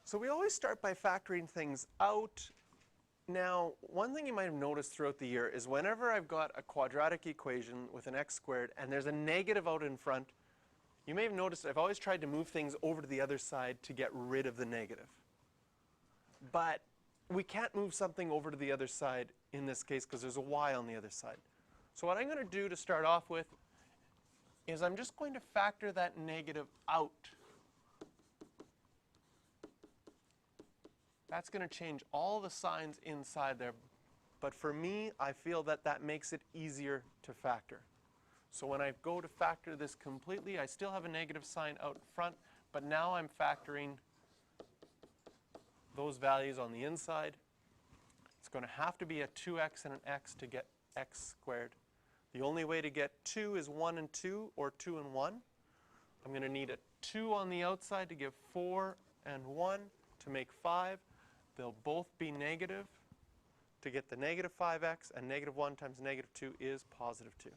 So we always start by factoring things out. Now, one thing you might have noticed throughout the year is whenever I've got a quadratic equation with an x squared and there's a negative out in front, you may have noticed I've always tried to move things over to the other side to get rid of the negative. But we can't move something over to the other side in this case because there's a y on the other side. So what I'm going to do to start off with is I'm just going to factor that negative out. That's going to change all the signs inside there. But for me, I feel that that makes it easier to factor. So when I go to factor this completely, I still have a negative sign out front, but now I'm factoring those values on the inside. It's going to have to be a 2x and an x to get x squared. The only way to get 2 is 1 and 2, or 2 and 1. I'm going to need a 2 on the outside to give 4 and 1 to make 5. They'll both be negative to get the negative 5x, and negative 1 times negative 2 is positive 2.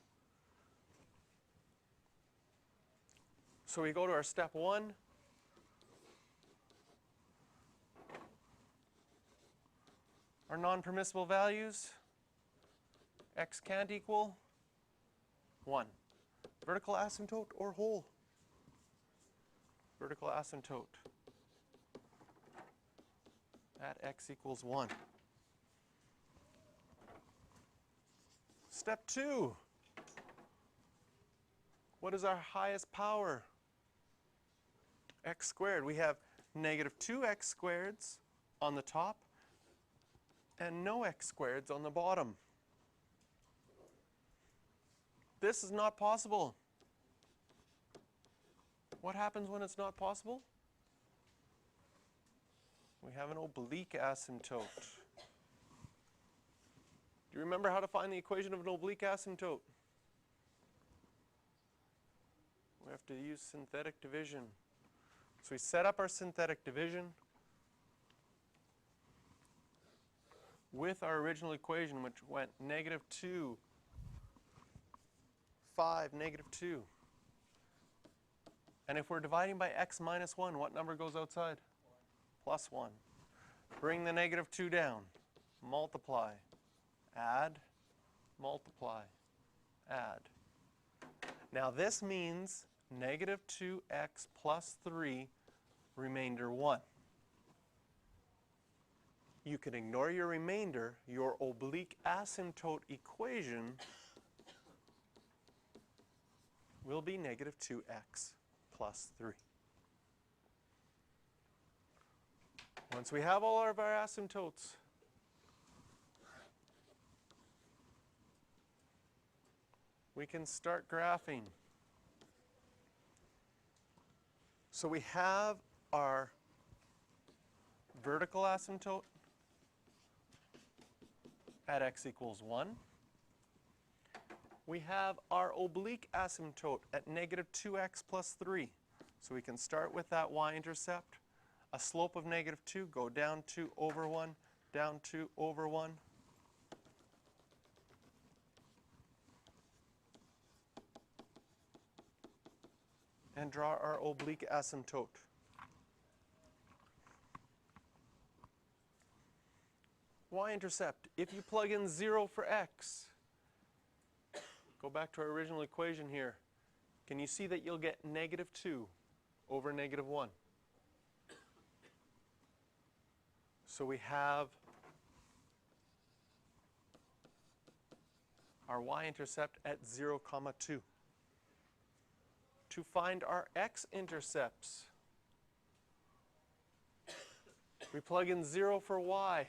So we go to our step 1. Our non-permissible values, x can't equal 1. Vertical asymptote or whole? Vertical asymptote at x equals 1. Step 2. What is our highest power? X squared. We have negative 2x squareds on the top and no x squareds on the bottom. This is not possible. What happens when it's not possible? We have an oblique asymptote. Do you remember how to find the equation of an oblique asymptote? We have to use synthetic division. So we set up our synthetic division with our original equation, which went negative 2, 5, negative 2. And if we're dividing by x minus 1, what number goes outside? Plus 1. Bring the negative 2 down. Multiply. Add. Multiply. Add. Now this means negative 2x plus 3, remainder 1. You can ignore your remainder. Your oblique asymptote equation will be negative 2x plus 3. Once we have all of our asymptotes, we can start graphing. So we have our vertical asymptote at x equals 1. We have our oblique asymptote at negative 2x plus 3. So we can start with that y-intercept. A slope of negative 2, go down 2 over 1, down 2 over 1. And draw our oblique asymptote. Y-intercept, if you plug in 0 for x, go back to our original equation here. Can you see that you'll get negative 2 over negative 1? So we have our y-intercept at 0, 2. To find our x-intercepts, we plug in 0 for y.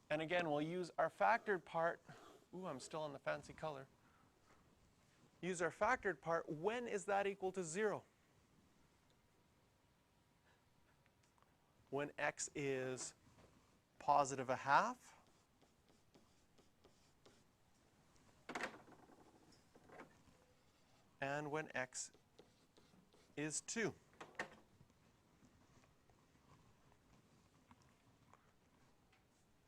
And again, we'll use our factored part. Ooh, I'm still on the fancy color. Use our factored part. When is that equal to 0? When x is positive 1/2. And when x is 2.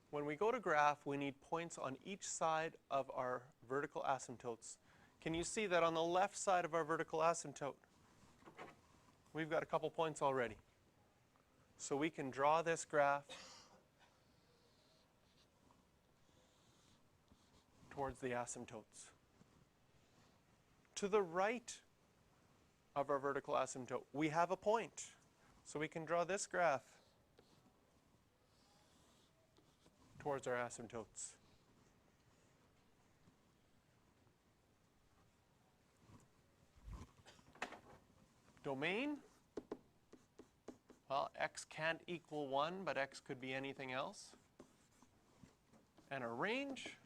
When we go to graph, we need points on each side of our vertical asymptotes. Can you see that on the left side of our vertical asymptote, we've got a couple points already? So we can draw this graph towards the asymptotes. To the right of our vertical asymptote, we have a point. So we can draw this graph towards our asymptotes. Domain, well, x can't equal 1, but x could be anything else. And a range,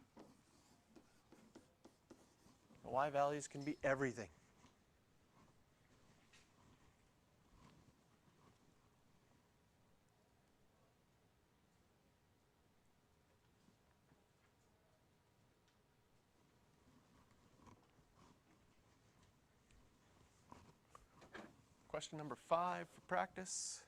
the y values can be everything. Question number 5 for practice.